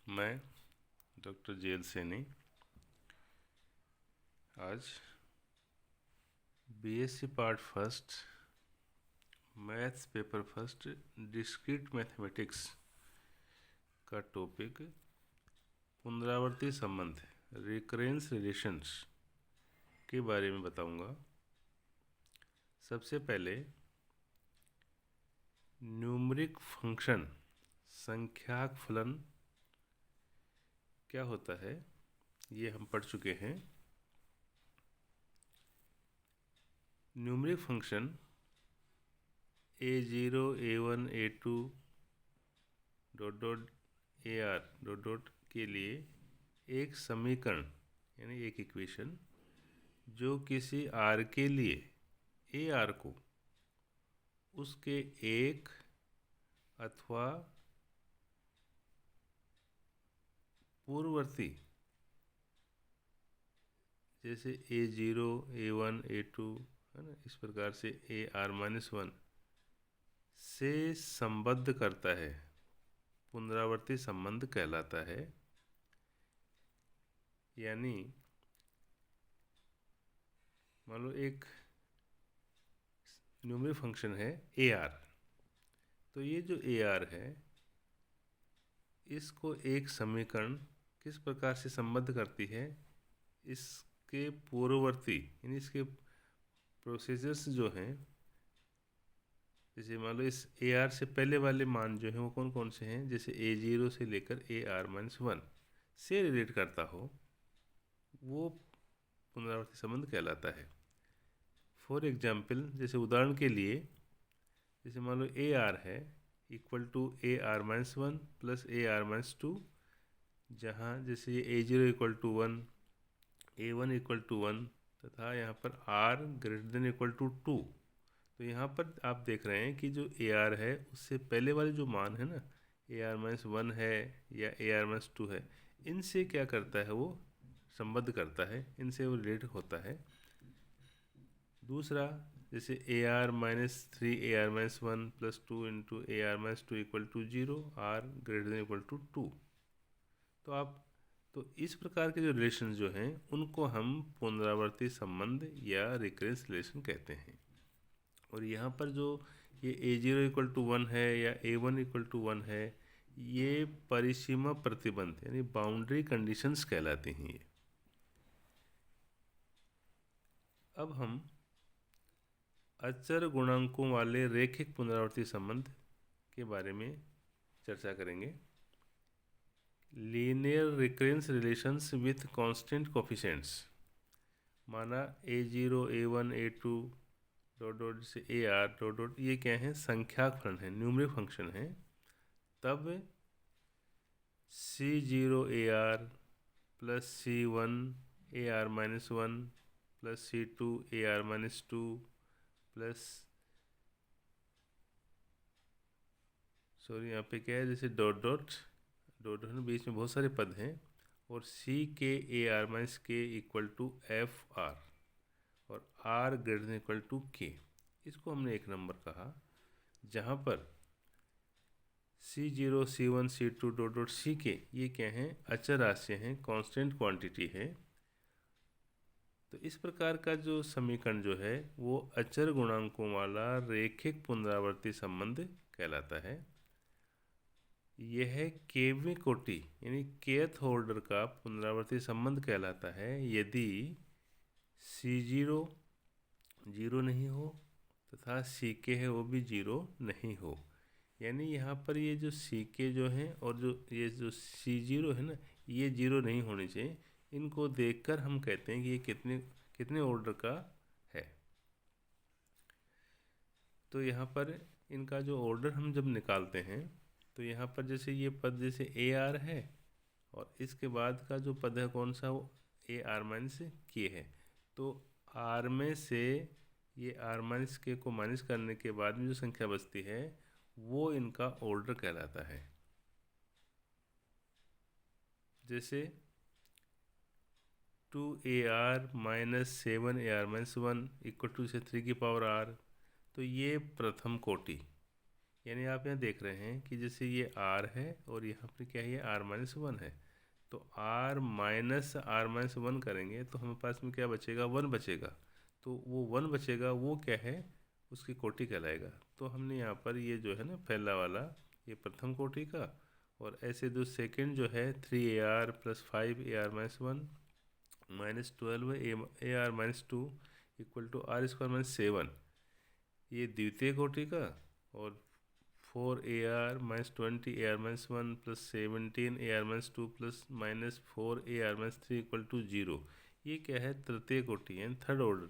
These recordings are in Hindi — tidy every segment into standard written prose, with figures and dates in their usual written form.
मैं डॉक्टर जेल सैनी आज BSc part first maths paper first discrete mathematics का टॉपिक पुनरावर्ती संबंध रिकरेंस रिलेशंस के बारे में बताऊंगा। सबसे पहले न्यूमरिक फंक्शन संख्याक फलन क्या होता है ये हम पढ़ चुके हैं। Numeric function a0 a1 a2 dot dot ar dot dot के लिए एक समीकरण यानी एक इक्वेशन जो किसी r के लिए ar को उसके एक अथवा पूर्ववर्ती जैसे a0 a1 a2 है ना, इस प्रकार से ar-1 से संबद्ध करता है, पुनरावर्ती संबंध कहलाता है। यानी मान लो एक न्यूमरिक फंक्शन है ar, तो ये जो ar है इसको एक समीकरण किस प्रकार से संबद्ध करती है, इसके पूर्ववर्ती यानी इसके प्रोसीजर्स जो हैं, जैसे मान लो इस ar से पहले वाले मान जो हैं वो कौन कौन से हैं, जैसे a0 से लेकर ar-1 से रिलेट करता हो, वो पुनरावर्ती संबंध कहलाता है। फॉर एग्जाम्पल, जैसे उदाहरण के लिए, जैसे मान लो ar है equal to ar-1 plus ar-2, जहाँ जैसे ये a0 equal to 1, a1 equal to 1 तथा यहाँ पर r greater than equal to 2। तो यहाँ पर आप देख रहे हैं कि जो ar है उससे पहले वाले जो मान है ना, ar-1 है या ar-2 है, इनसे क्या करता है, वो संबद्ध करता है, इनसे वो रिलेट होता है। दूसरा, जैसे ar-3 ar-1 plus 2 into ar-2 equal to 0, r greater than equal to 2। तो इस प्रकार के जो रिलेशन जो हैं उनको हम पुनरावर्ती संबंध या रिकरेंस रिलेशन कहते हैं। और यहाँ पर जो ये a0 इक्वल टू 1 है या a1 इक्वल टू 1 है, ये परिसीमा प्रतिबंध यानी बाउंड्री कंडीशंस कहलाती हैं ये। अब हम अचर गुणांकों वाले रैखिक पुनरावर्ती संबंध के बारे में चर्चा करेंगे। Linear recurrence relations with constant coefficients, माना a0 a1 a2 dot dot से ar डॉट डॉट, ये क्या है, संख्याक फलन है, न्यूमरिक फंक्शन है। तब c0 ar plus c1 ar-1 plus c2 ar-2 plus, sorry यहाँ पे क्या है, जैसे डॉट डॉट डॉट डॉट बीच में बहुत सारे पद हैं, और c के ar-k equal to f r और r greater than equal to k, इसको हमने एक नंबर कहा। जहाँ पर c0 c1 c2 dot dot ck ये क्या हैं, अचर राशियाँ हैं, कांस्टेंट क्वांटिटी है। तो इस प्रकार का जो समीकरण जो है वो अचर गुणांकों वाला रैखिक पुनरावर्ती संबंध कहलाता है। यह केवीं कोटि यानी kth ऑर्डर का पुनरावर्ती संबंध कहलाता है यदि c0 जीरो नहीं हो तथा ck है वो भी जीरो नहीं हो। यानी यहाँ पर ये जो ck जो है और जो ये जो c0 है ना, ये जीरो नहीं होने चाहिए। इनको देखकर हम कहते हैं कि ये कितने कितने ऑर्डर का है। तो यहाँ पर इनका जो ऑर्डर हम जब निकालते हैं, तो यहाँ पर जैसे ये पद जैसे ar है और इसके बाद का जो पद है कौन सा, वो ar-k है। तो r में से ये r-k को माइनस करने के बाद में जो संख्या बचती है वो इनका ऑर्डर कहलाता है। जैसे 2ar minus 7ar-1 equal to से 3 की पावर r, तो ये प्रथम कोटि यानी आप यहाँ देख रहे हैं कि जैसे ये r है और यहाँ पर क्या है, ये r-1 है, तो r-1 करेंगे तो हमारे पास में क्या बचेगा, 1 बचेगा। तो वो 1 बचेगा, वो क्या है, उसकी कोटि कहलाएगा। तो हमने यहाँ पर ये जो है ना पहला वाला, ये प्रथम कोटि का, और ऐसे जो सेकंड जो है 3ar + 5ar-1 -12 ar-2 = r² - 7, ये द्वितीय कोटि का, और 4ar - 20 ar-1 + 17 ar-2 + -4ar-3 = 0, ये क्या है, तृतीय कोटि है, थर्ड ऑर्डर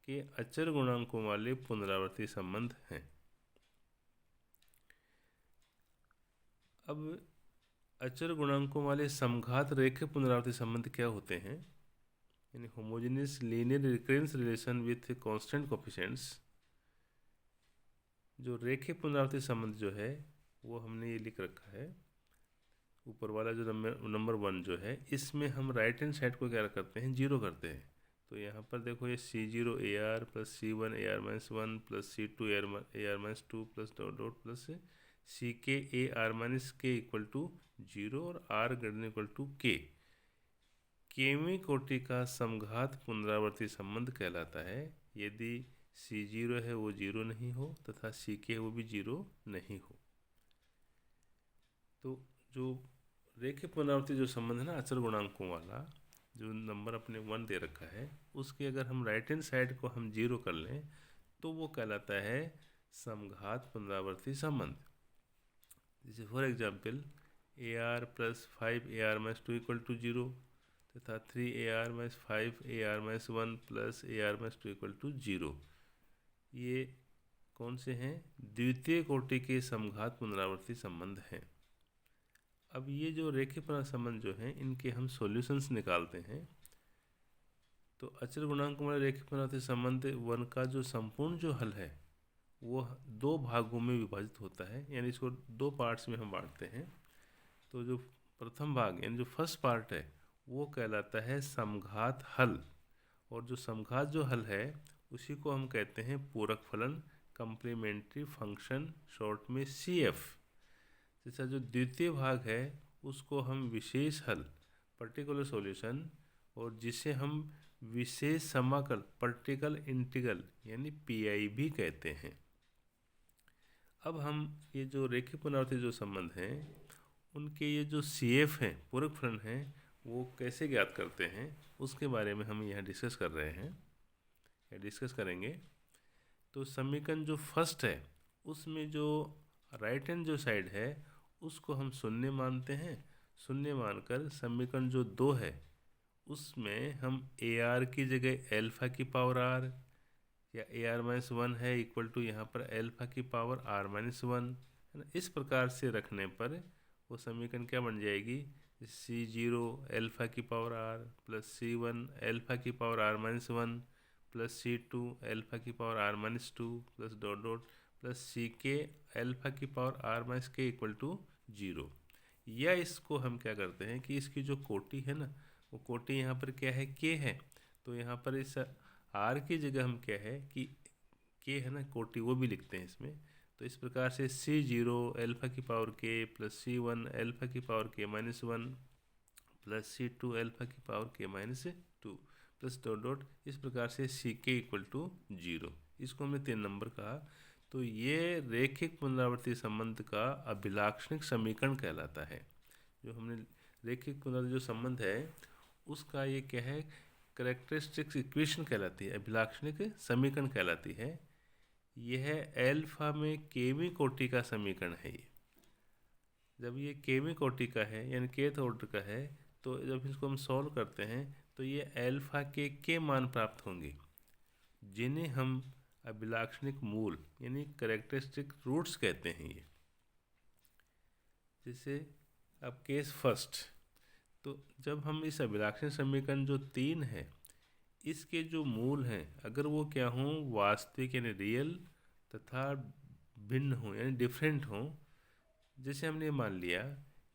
के अचर गुणांकों वाले पुनरावर्ती संबंध हैं। अब अचर गुणांकों वाले समघात रेखीय पुनरावर्ती संबंध क्या होते हैं, यानी homogeneous linear recurrence relation with constant coefficients. जो रेखीय पुनरावर्ती संबंध जो है वो हमने ये लिख रखा है, ऊपर वाला जो नंबर 1 जो है, इसमें हम राइट हैंड साइड को क्या करते हैं, 0 करते हैं। तो यहाँ पर देखो, ये C0 AR + C1 AR-1 + C2 AR-2 +... CK AR-K = 0 और R > K। केवीं कोटि का समघात पुनरावर्ती संबंध कहलाता है यदि C0 है वो 0 नहीं हो तथा CK वो भी 0 नहीं हो। तो जो रेखीय पुनरावर्ती जो संबंध है ना अचर गुणांकों वाला, जो नंबर अपने 1 दे रखा है, उसके अगर हम राइट हैंड साइड को हम 0 कर लें तो वो कहलाता है समघात पुनरावर्ती संबंध। जैसे फॉर एग्जाम्पल AR + 5ar-2 = 0 तथा 3ar - 5ar-1 + ar-2 = 0, ये कौन से हैं, द्वितीय कोटि के समघात पुनरावर्ती संबंध हैं। अब ये जो रेखीय पुनरावर्ती संबंध जो हैं, इनके हम सॉल्यूशंस निकालते हैं। तो अचर गुणांकों वाले रेखीय पुनरावर्ती संबंध 1 का जो संपूर्ण जो हल है वो 2 भागों में विभाजित होता है, यानी इसको 2 पार्ट्स में हम बांटते हैं। तो जो प्रथम भाग यानी जो फर्स्ट पार्ट है वो कहलाता है समघात हल, और जो समघात जो हल है उसी को हम कहते हैं पूरक फलन, कम्प्लीमेंट्री फंक्शन, शॉर्ट में CF। जैसा जो द्वितीय भाग है उसको हम विशेष हल, पर्टिकुलर सॉल्यूशन, और जिसे हम विशेष समाकल, पर्टिकुलर इंटीग्रल यानी PI भी कहते हैं। अब हम ये जो रेखीय पुनरावर्ती जो संबंध हैं उनके ये जो CF हैं, पूरक फलन हैं, वो कैसे ज्ञात करते हैं उसके बारे में हम यहाँ डिस्कस कर रहे हैं या डिस्कस करेंगे। तो समीकरण जो फर्स्ट है उसमें जो राइट हैंड जो साइड है उसको हम शून्य मानते हैं। शून्य मानकर समीकरण जो 2 है उसमें हम AR की जगह अल्फा की पावर R या AR-1 है = यहाँ पर अल्फा की पावर R-1 है ना। इस प्रकार से रखने पर वो समीकरण क्या बन जाएगी, C0 अल्फा की पावर R + C1 अल्फा की पावर R-1 + C2 अल्फा की पावर R-2 ... CK अल्फा की पावर R-K = 0। या इसको हम क्या करते हैं कि इसकी जो कोटि है ना, वो कोटि यहाँ पर क्या है, K है। तो यहाँ पर इस R की जगह हम क्या है कि K है ना, कोटि वो भी लिखते हैं इसमें। तो इस प्रकार से C0 अल्फा की पावर K + C1 अल्फा की पावर K-1 + C2 अल्फा की पावर K-2 ... इस प्रकार से CK = 0। इसको हमने 3 नंबर कहा। तो ये रेखिक पुनरावर्ती संबंध का अभिलाक्षणिक समीकरण कहलाता है। जो हमने रेखिक पुनरावर्ती जो संबंध है उसका ये क्या है, कैरेक्टरिस्टिक्स इक्वेशन कहलाती है, अभिलाक्षणिक समीकरण कहलाती है। यह अल्फा में केवीं कोटि का समीकरण है। ये जब ये केवीं कोटि का है यानी kth ऑर्डर का है, तो जब इसको हम सॉल्व करते हैं तो ये अल्फा के मान प्राप्त होंगे, जिन्हें हम अभिलाक्षणिक मूल यानी कैरेक्टरिस्टिक रूट्स कहते हैं। ये जैसे अब केस फर्स्ट, तो जब हम इस अभिलाक्षणिक समीकरण जो 3 है इसके जो मूल हैं अगर वो क्या हों, वास्तविक यानी रियल तथा भिन्न हों यानी डिफरेंट हों। जैसे हमने मान लिया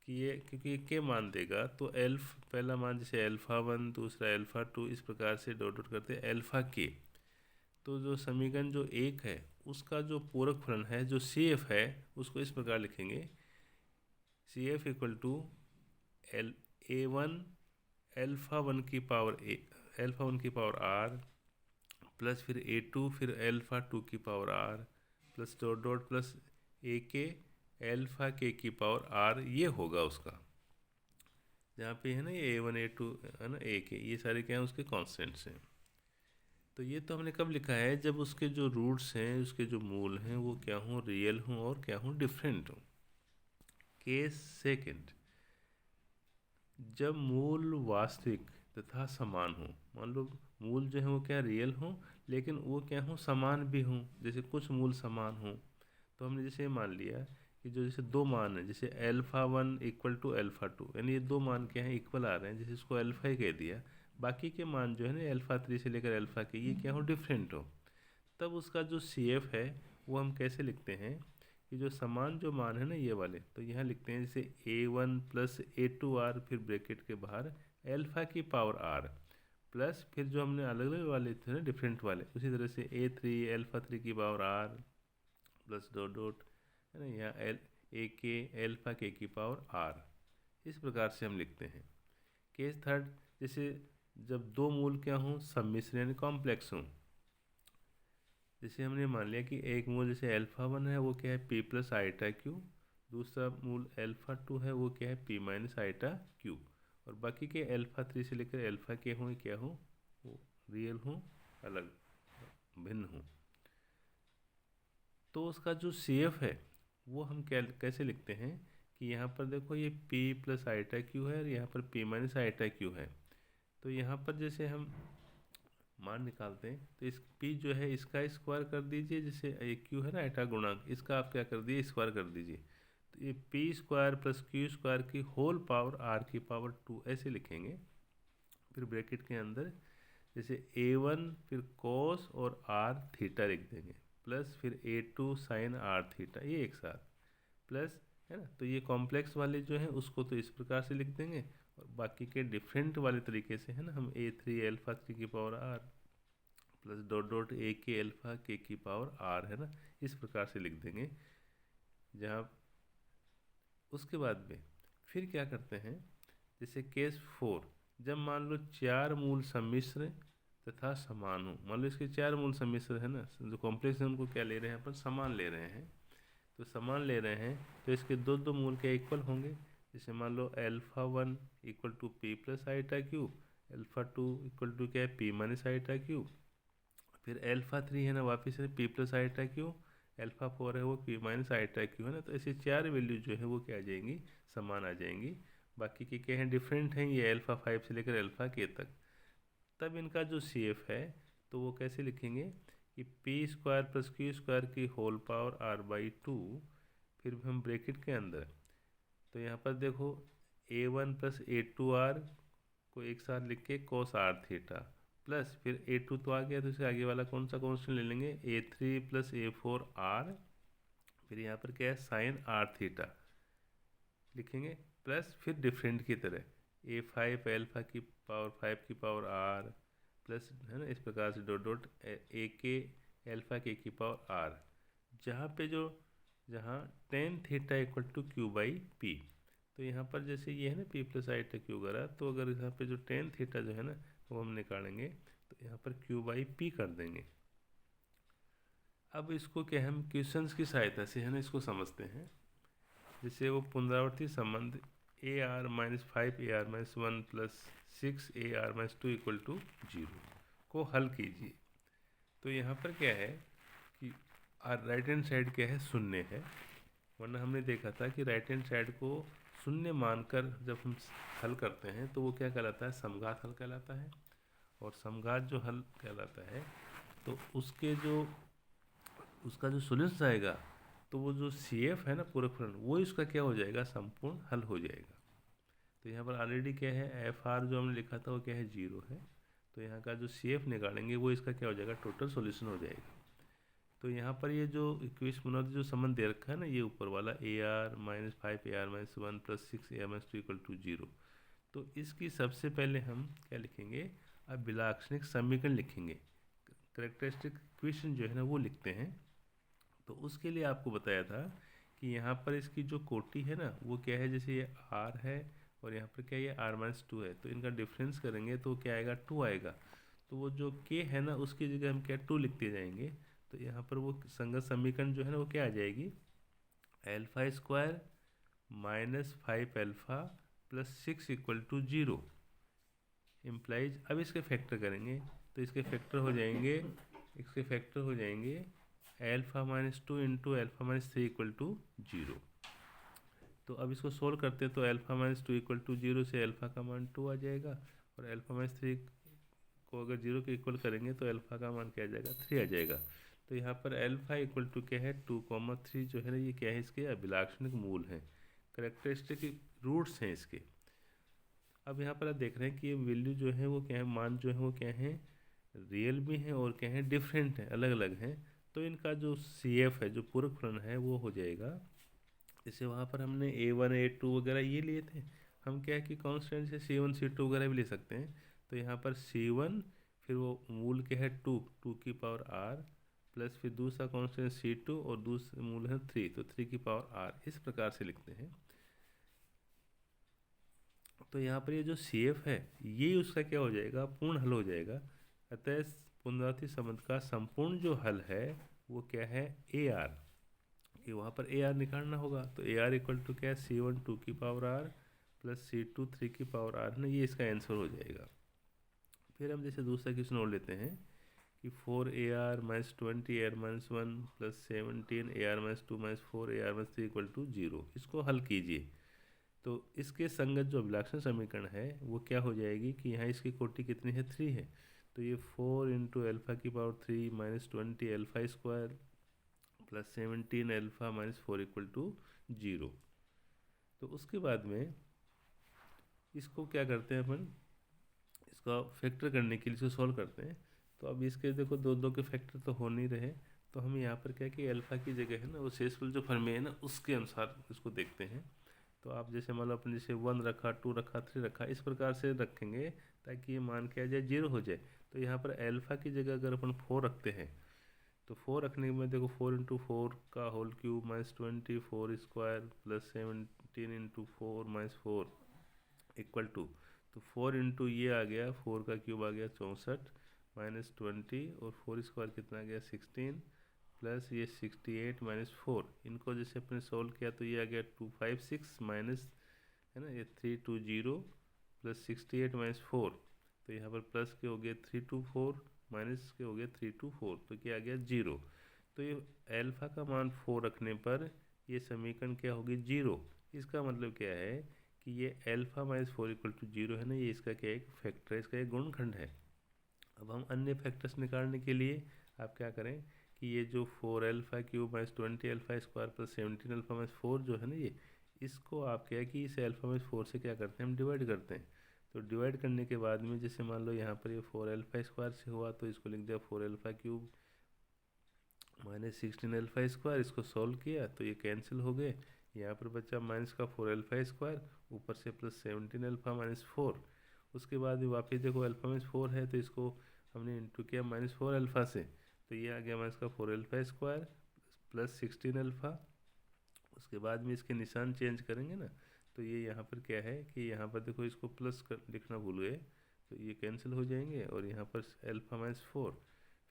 कि ये क्योंकि के मान देगा तो पहला मान जैसे अल्फा-1 दूसरा अल्फा-2 इस प्रकार से डॉट डॉट करते अल्फा के। तो जो समीकरण जो 1 है उसका जो पूरक फलन है जो सी एफ है उसको इस प्रकार लिखेंगे, c f equal to l a one alpha one की पावर एल्फ़ा वन की पावर आर प्लस फिर ए टू फिर एल्फ़ा टू की power r plus dot dot plus a k alpha के की पावर आर, ये होगा उसका। जहाँ पे है ना ये ए वन ए टू है ना ए के, ये सारे क्या हैं उसके कॉन्स्टेंट्स हैं। तो ये तो हमने कब लिखा है, जब उसके जो रूट्स हैं उसके जो मूल हैं वो क्या हों, रियल हों और क्या हों, डिफरेंट हों। केस सेकंड, जब मूल वास्तविक तथा समान हो, मान लो मूल जो है वो क्या रियल हो लेकिन वो क्या हो समान भी हों, जैसे कुछ मूल समान हों। तो हमने जैसे मान लिया कि जो जैसे दो मान है, जैसे alpha one equal to alpha two, यानी ये दो मान क्या हैं इक्वल आ रहे हैं, जैसे इसको एल्फ़ा ही कह दिया, बाकी के मान जो है ना एल्फ़ा थ्री से लेकर एल्फ़ा के ये क्या हो डिफरेंट हो, तब उसका जो सी एफ है वो हम कैसे लिखते हैं कि जो समान जो मान है ना ये वाले, तो यहाँ लिखते हैं जैसे a one plus a two r फिर ब्रैकेट के बाहर एल्फ़ा की पावर आर प्लस फिर जो हमने अलग अलग वाले थे ना डिफरेंट वाले, उसी तरह से ए थ्री एल्फ़ा थ्री की power r plus dot dot है ना यहाँ ए के एल्फ़ा के की पावर आर, इस प्रकार से हम लिखते हैं। केस थर्ड, जैसे जब दो मूल क्या हों सम्मिश्र यानी कॉम्प्लेक्स हों, जैसे हमने मान लिया कि एक मूल जैसे एल्फ़ा वन है वो क्या है पी प्लस आईटा क्यू, दूसरा मूल एल्फ़ा टू है वो क्या है पी माइनस आईटा क्यू, और बाकी के एल्फ़ा थ्री से लेकर एल्फ़ा के हों क्या हो वो रियल हों अलग भिन्न हों। तो उसका जो सी एफ है वो हम कैसे लिखते हैं कि यहाँ पर देखो ये p प्लस आईटा क्यू है और यहाँ पर p माइनस आईटा क्यू है। तो यहाँ पर जैसे हम मान निकालते हैं तो इस p जो है इसका स्क्वायर कर दीजिए, जैसे ये q है ना आईटा गुणांक, इसका आप क्या कर दीजिए स्क्वायर कर दीजिए, तो ये p square plus q square की होल पावर r की पावर 2 ऐसे लिखेंगे। फिर ब्रैकेट के अंदर जैसे a1 फिर cos और r थीटा लिख देंगे प्लस फिर a2 साइन r थीटा, ये एक साथ प्लस है ना। तो ये कॉम्प्लेक्स वाले जो हैं उसको तो इस प्रकार से लिख देंगे और बाकी के डिफरेंट वाले तरीके से है ना हम ए थ्री एल्फ़ा थ्री की power r plus dot dot a k alpha के की पावर आर है ना, इस प्रकार से लिख देंगे। जहाँ उसके बाद में फिर क्या करते हैं, जैसे केस फोर, जब मान लो चार मूल सम्मिश्र तथा समान हो, मान लो इसके चार मूल सम्मिश्र है ना, जो कॉम्प्लेक्स है उनको क्या ले रहे हैं अपन समान ले रहे हैं, तो समान ले रहे हैं तो इसके दो दो मूल क्या इक्वल होंगे, जैसे मान लो alpha one equal to p plus iota q, alpha two equal to क्या है पी माइनस आईटा क्यू, फिर एल्फ़ा थ्री है ना वापस है p plus iota q, alpha four है वो पी माइनस आईटा क्यू है ना। तो ऐसे चार वैल्यू जो है वो क्या आ जाएंगी समान आ जाएंगी, बाकी के क्या हैं डिफरेंट हैं, ये एल्फ़ा फाइव से लेकर एल्फ़ा के तक। तब इनका जो सी एफ है तो वो कैसे लिखेंगे कि p square plus q square की whole power r by two, फिर हम ब्रैकेट के अंदर, तो यहाँ पर देखो a one plus a two r को एक साथ लिख के कोस आर थीटा प्लस फिर ए टू तो आ गया तो इसके आगे वाला कौन सा कॉन्स्टेंट ले लेंगे a three plus a four r, फिर यहाँ पर क्या है साइन आर थीटा लिखेंगे प्लस फिर डिफरेंट की तरह ए फाइव एल्फा की पावर फाइव की पावर आर प्लस है ना इस प्रकार से डॉट डॉट ए के एल्फा के की पावर आर, जहाँ पे जो जहाँ tan theta equal to q by p, तो यहाँ पर जैसे ये है ना पी प्लस आईटा क्यू वगैरह, तो अगर यहाँ पे जो टेन थीटा जो है ना वो हम निकालेंगे तो यहाँ पर क्यू बाई पी कर देंगे। अब इसको क्या हम क्वेश्चंस की सहायता से है ना इसको समझते हैं, जैसे वो पुनरावर्ती संबंध a r minus five a r minus one plus six a r minus two equal to zero को हल कीजिए। तो यहाँ पर क्या है कि राइट हैंड साइड क्या है शून्य है, वरना हमने देखा था कि राइट हैंड साइड को शून्य मानकर जब हम हल करते हैं तो वो क्या कहलाता है समघात हल कहलाता है, और समघात जो हल कहलाता है तो उसका जो सोल्यूशन आएगा तो वो जो सी एफ है ना पूरक फलन वो इसका क्या हो जाएगा संपूर्ण हल हो जाएगा। तो यहाँ पर ऑलरेडी क्या है एफ आर जो हमने लिखा था वो क्या है जीरो है, तो यहाँ का जो सी एफ निकालेंगे वो इसका क्या हो जाएगा टोटल सॉल्यूशन हो जाएगा। तो यहाँ पर ये जो इक्वेशन जो संबंध दे रखा है ना ये ऊपर वाला a r minus five a r minus one plus six a r minus two equal to zero, तो इसकी सबसे पहले हम क्या लिखेंगे अभिलाक्षणिक समीकरण लिखेंगे, करेक्टरिस्टिक इक्वेशन जो है ना वो लिखते हैं। तो उसके लिए आपको बताया था कि यहाँ पर इसकी जो कोटि है ना वो क्या है, जैसे ये r है और यहाँ पर क्या है, ये r-2 है, तो इनका डिफरेंस करेंगे तो क्या आएगा, 2 आएगा। तो वो जो k है ना उसकी जगह हम क्या 2 लिखते जाएंगे, तो यहाँ पर वो संगत समीकरण जो है ना वो क्या आ जाएगी, alpha square minus 5 alpha plus 6 equal to 0 implies. अब इसके फैक्टर करेंगे तो इसके फैक्टर हो जाएंगे alpha into alpha equal to 0। तो अब इसको सोल्व करते हैं तो अल्फा-2 इक्वल टू 0 से अल्फा का मान 2 आ जाएगा, और अल्फा-3 को अगर 0 के इक्वल करेंगे तो अल्फा का मान क्या आ जाएगा, 3 आ जाएगा। तो यहाँ पर अल्फा इक्वल टू क्या है, 2,3 जो है ना ये क्या है, इसके अभिलाक्षणिक मूल हैं, करेक्टरिस्टिक रूट्स हैं इसके। अब यहाँ पर आप देख रहे हैं कि ये वैल्यू जो है वो क्या है, मान जो है वो क्या है, रियल भी हैं और क्या है, डिफरेंट हैं, अलग अलग हैं। तो इनका जो CF है, जो पूरक फलन है, वो हो जाएगा, जैसे वहाँ पर हमने A1 A2 वगैरह ये लिए थे, हम क्या है कि कांस्टेंट से C1 C2 वगैरह भी ले सकते हैं। तो यहाँ पर C1 फिर वो मूल क्या है 2 की पावर r प्लस फिर दूसरा कांस्टेंट C2 और दूसरा मूल है 3, तो 3 की पावर r, इस प्रकार से लिखते हैं। तो यहाँ पर ये जो CF है ये उसका क्या हो जाएगा, पूर्ण हल हो जाएगा। अतः पुनरावृत्ति संबंध का संपूर्ण जो हल है वो क्या है, AR, कि वहाँ पर AR निकालना होगा। तो AR इक्वल टू क्या है, C1 2 की पावर r प्लस C2 3 की पावर r ना, ये इसका आंसर हो जाएगा। फिर हम जैसे दूसरा क्वेश्चन और लेते हैं कि 4AR minus 20AR-1 plus 17AR-2 4AR-3 equal to 0, इसको हल कीजिए। तो इसके संगत जो अभिलाक्षण समीकरण है वो क्या हो जाएगी कि यहाँ इसकी कोटि कितनी है, 3 है। तो ये 4 इंटू अल्फा की power 3 minus 20 alpha square plus 17 alpha minus 4 equal to 0। तो उसके बाद में इसको क्या करते हैं अपन, इसका फैक्टर करने के लिए इसको सॉल्व करते हैं। तो अब इसके देखो दो दो के फैक्टर तो हो नहीं रहे, तो हम यहाँ पर क्या कि अल्फा की जगह है ना वो शेषफल जो फर्मे है ना उसके अनुसार इसको देखते हैं। तो आप जैसे मान लो अपने जैसे 1 रखा, 2 रखा, 3 रखा, इस प्रकार से रखेंगे ताकि ये मान क्या जाए, 0 हो जाए। तो यहाँ पर अल्फा की जगह अगर अपन 4 रखते हैं तो 4 रखने में देखो 4 इंटू 4 का whole cube minus 24 square plus 17 into 4 minus 4 equal to, तो 4 इंटू ये आ गया 4 का क्यूब आ गया 64 माइनस 20 और 4 स्क्वायर कितना आ गया 16 प्लस ये 68 माइनस 4, इनको जैसे अपने सोल्व किया तो ये आ गया 256 माइनस है ना ये 320 प्लस 68 माइनस 4, तो यहाँ पर प्लस के हो गए 324 माइनस के हो गए 324, तो क्या आ गया 0। तो ये अल्फा का मान 4 रखने पर ये समीकरण क्या होगी 0। इसका मतलब क्या है कि ये अल्फा माइनस 4 इक्वल टू 0 है ना, ये इसका क्या एक फैक्टर है, इसका एक गुणनखंड है। अब हम अन्य फैक्टर्स निकालने के लिए आप क्या करें कि ये जो 4 alpha cube minus 20 alpha square plus 17 alpha minus 4 जो है ना, ये इसको आप क्या है कि इस अल्फा माइनस 4 से क्या करते हैं, हम डिवाइड करते हैं। तो डिवाइड करने के बाद में जैसे मान लो यहाँ पर ये 4 अल्फा स्क्वायर से हुआ तो इसको लिख दिया 4 alpha cube minus 16 alpha square, इसको सॉल्व किया तो ये कैंसिल हो गए। यहाँ पर बचा माइनस का 4 अल्फा स्क्वायर ऊपर से प्लस 17 अल्फा माइनस 4। उसके बाद वापस देखो अल्फा माइनस 4 है तो इसको हमने इंटू किया माइनस 4 अल्फा से, तो ये आ गया माइनस का 4 अल्फा स्क्वायर प्लस 16 अल्फा। उसके बाद में इसके निशान चेंज करेंगे ना, तो ये यहाँ पर क्या है कि यहाँ पर देखो इसको प्लस कर लिखना भूल गए, तो ये कैंसिल हो जाएंगे और यहाँ पर अल्फा माइनस 4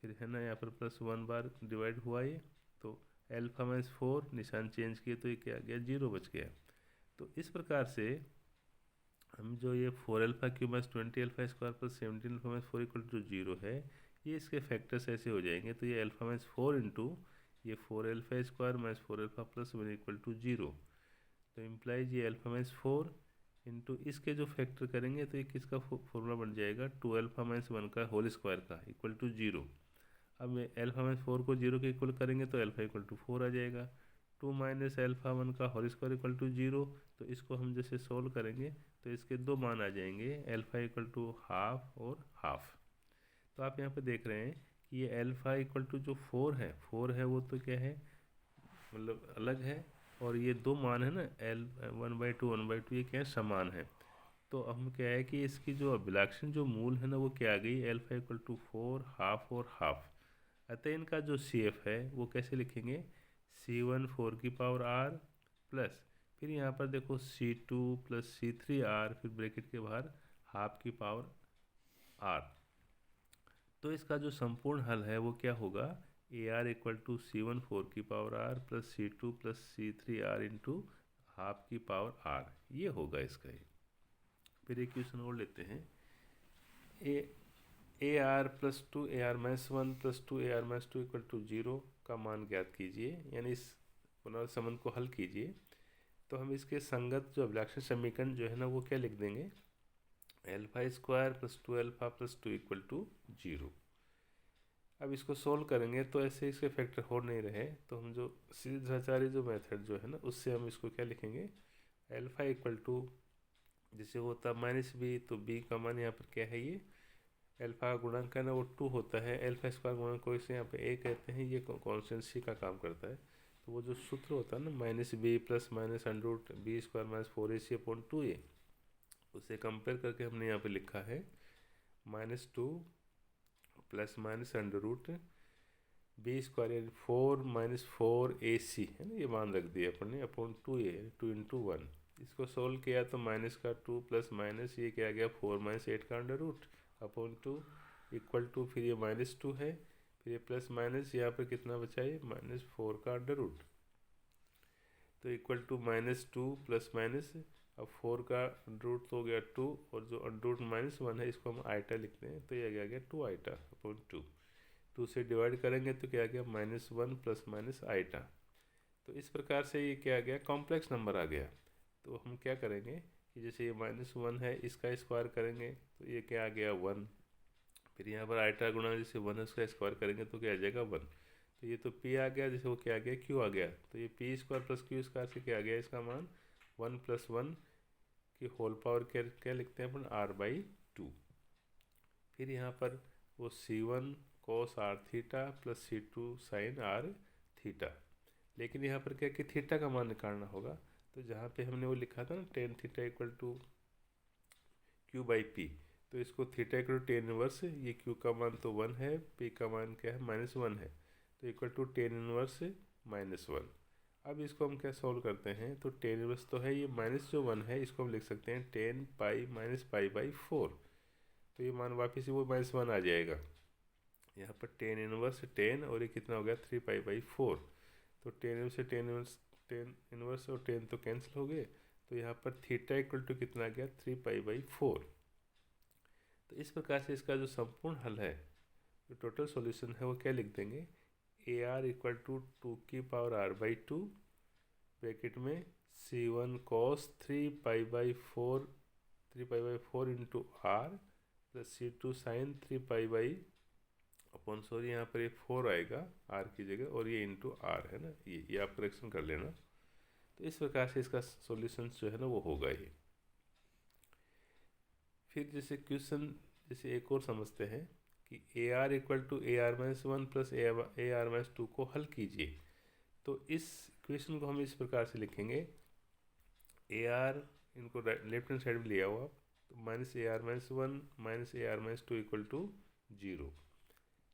फिर है ना यहाँ पर प्लस 1 बार डिवाइड हुआ ये, तो अल्फा माइनस 4 निशान चेंज किए तो ये क्या आ गया 0 बच गया। तो इस प्रकार से हम जो ये 4 alpha cube minus 20 alpha square plus 17 alpha minus 4 equal to 0 है, ये इसके फैक्टर्स ऐसे हो जाएंगे। तो ये अल्फा माइनस 4 इंटू ये 4 alpha square minus 4 alpha plus 1 equal to 0, तो इम्प्लाइज ये अल्फा माइनस 4 इंटू इसके जो फैक्टर करेंगे तो ये किसका फॉर्मूला बन जाएगा 2 अल्फा माइनस 1 का होल स्क्वायर का इक्वल टू 0। अब अल्फा माइनस 4 को 0 के इक्वल करेंगे तो अल्फा इक्वल टू 4 आ जाएगा। 2 माइनस अल्फा 1 का होल स्क्वायर इक्वल टू 0, तो इसको हम जैसे सोल्व करेंगे तो इसके दो मान आ जाएंगे, अल्फा इक्वल टू हाफ और हाफ। तो आप यहाँ पे देख रहे हैं कि ये अल्फा इक्वल टू जो 4 है वो तो क्या है मतलब अलग है, और ये दो मान है ना L1/2 1/2 ये क्या है समान है। तो हम क्या है कि इसकी जो अभिलाक्षण जो मूल है ना वो क्या आ गई अल्फा इक्वल टू 4 हाफ और हाफ। अतः इनका जो CF है वो कैसे लिखेंगे C1 4 की पावर R प्लस फिर यहाँ पर देखो C2 प्लस C3R फिर ब्रैकेट के बाहर हाफ की पावर R। तो इसका जो संपूर्ण हल है वो क्या होगा, AR इक्वल टू C1 4 की power R plus C2 plus C3R into half की पावर R, ये होगा इसका ही। फिर एक क्वेश्चन और लेते हैं, AR plus 2 AR minus 1 plus 2 AR minus 2 equal to 0 का मान ज्ञात कीजिए, यानी इस पुनर्वित संबंध को हल कीजिए। तो हम इसके संगत जो अभिलक्षण समीकरण जो है ना वो क्या लिख देंगे, alpha square plus 2 alpha plus 2 equal to 0। अब इसको सोल्व करेंगे तो ऐसे इसके फैक्टर हो नहीं रहे, तो हम जो सीधाचारी जो मेथड जो है ना उससे हम इसको क्या लिखेंगे, अल्फा इक्वल टू जैसे होता माइनस बी, तो बी का मान यहाँ पर क्या है, ये अल्फा गुणक का ना वो 2 होता है, अल्फा स्क्वायर गुणक को इसे यहाँ पे ए कहते हैं, ये कॉन्स्टेंसी का काम करता है। तो वो जो सूत्र होता है ना minus b plus minus under root b square minus 4ac upon 2a, उसे कंपेयर करके हमने यहाँ पे लिखा है -2 plus minus under root b square यानी 4 माइनस 4ac है ना, ये मान रख दिया अपन ने अपॉन 2a 2 इंटू 1। इसको सोल्व किया तो माइनस का 2 प्लस माइनस ये क्या गया 4 माइनस 8 का under root upon 2 equal to फिर ये -2 है, फिर ये प्लस माइनस यहाँ पर कितना बचा है -4 का अंडर रूट, तो इक्वल टू -2 प्लस माइनस अब 4 का अंडर रूट तो हो गया 2 और जो अंडर रूट -1 है इसको हम आइटा लिखते हैं, तो ये आ गया 2 आइटा अपॉन 2 से डिवाइड करेंगे तो क्या आ गया -1 प्लस माइनस आइटा। तो इस प्रकार से ये क्या आ गया, कॉम्प्लेक्स नंबर आ गया। तो हम क्या करेंगे कि जैसे ये -1 है इसका स्क्वायर करेंगे तो ये क्या आ गया 1, फिर यहाँ पर आइटा गुणा जैसे 1 उसका स्क्वायर करेंगे तो क्या आ जाएगा 1। तो ये तो p आ गया, जैसे वो क्या आ गया q आ गया, तो ये p square plus q square से क्या आ गया इसका मान 1 प्लस 1 की होल पावर क्या लिखते हैं अपन r/2। फिर यहाँ पर वो C1 cos r theta plus C2 sin r theta, लेकिन यहाँ पर क्या कि थीटा का मान निकालना होगा, तो जहाँ पे हमने वो लिखा था ना ten theta equal to q/p, तो इसको theta equal to tan inverse, ये q का मान तो 1 है, p का मान क्या है -1 है, तो इक्वल टू टेन इनवर्स -1। अब इसको हम क्या सॉल्व करते हैं, तो टेन इनवर्स तो है, ये माइनस जो 1 है इसको हम लिख सकते हैं 10 पाई माइनस पाई/4, तो ये मान वापस वो -1 आ जाएगा। यहाँ पर टेन इनवर्स 10 और ये कितना हो गया 3 पाई/4, तो टेन इनवर्स और 10 तो कैंसिल हो गए, तो यहाँ पर थीटा इक्वल टू कितना आ गया 3 पाई/4। तो इस प्रकार से इसका जो संपूर्ण हल है, जो टोटल सॉल्यूशन है वो क्या लिख देंगे, AR इक्वल टू 2 की पावर r/2 ब्रैकेट में C1 cos 3 पाई/4 into r plus C2 sin 3 pi upon sorry यहाँ पर ये 4 आएगा r की जगह और ये इंटू r है ना, ये आप करेक्शन कर लेना। तो इस प्रकार से इसका सॉल्यूशन जो है ना वो होगा ये। फिर जैसे क्वेश्चन जैसे एक और समझते हैं कि AR equal to AR-1 plus AR-2 को हल कीजिए। तो इस क्वेश्चन को हम इस प्रकार से लिखेंगे, AR इनको लेफ्ट हैंड साइड में लिया हुआ, तो -AR-1 minus AR-2 equal to 0।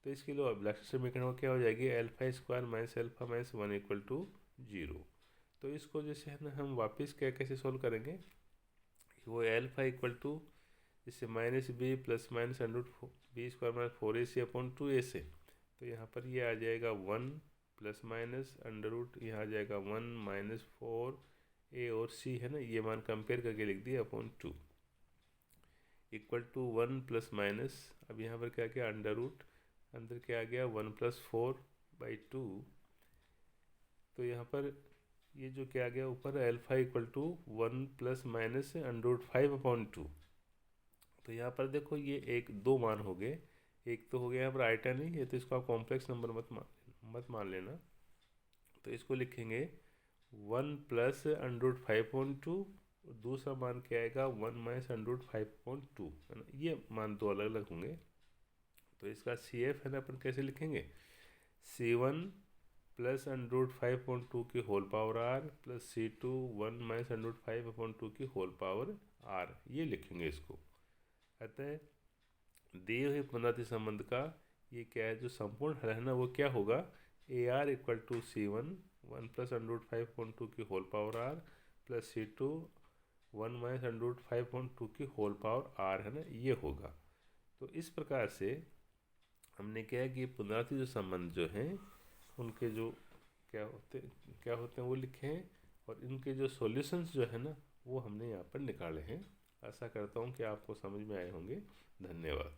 तो इसके लिए अभिलक्षण समीकरण क्या हो जाएगी, alpha square minus alpha minus 1 equal to 0। तो इसको जैसे है ना हम वापस क्या कैसे सोल्व करेंगे, वो अल्फा इक्वल टू जैसे -b plus minus under b square minus 4ac upon 2a से, तो यहाँ पर ये आ जाएगा 1 प्लस माइनस अंडर रूट यहाँ आ जाएगा 1 माइनस 4a और c है ना, ये मान कंपेयर करके लिख दिया upon 2 equal to 1 plus minus, अब यहाँ पर क्या क्या अंडर रूट अंदर क्या आ गया 1 प्लस 4/2, तो यहाँ पर ये जो क्या आ गया ऊपर alpha equal to 1 plus minus under root 5/2। तो यहाँ पर देखो ये एक दो मान हो गए, एक तो हो गया यहाँ पर आइटा नहीं है, तो इसको आप कॉम्प्लेक्स नंबर मत मान लेना, तो इसको लिखेंगे 1 प्लस अंडर रूट 5/2, दूसरा मान क्या आएगा 1 माइनस अंडर रूट 5/2 है ना, ये मान दो अलग अलग होंगे। तो इसका CF है ना अपन कैसे लिखेंगे, C1 प्लस अंडर रूट 5/2 की whole power r plus C2 1 minus under root 5/2 की होल पावर r, ये लिखेंगे इसको। अतः दिए हुए पुनरावृत्ति संबंध का ये क्या है जो संपूर्ण हल है ना वो क्या होगा, AR equal to C1 1 plus under 5/2 की whole power r plus C2 1 minus under 5/2 की होल पावर आर है ना, ये होगा। तो इस प्रकार से हमने क्या है कि पुनरावृत्ति जो संबंध जो हैं उनके जो क्या होते हैं वो लिखे हैं, और इनके जो सॉल्यूशंस जो है ना वो हमने यहाँ पर निकाले हैं। आशा करता हूँ कि आपको समझ में आए होंगे। धन्यवाद।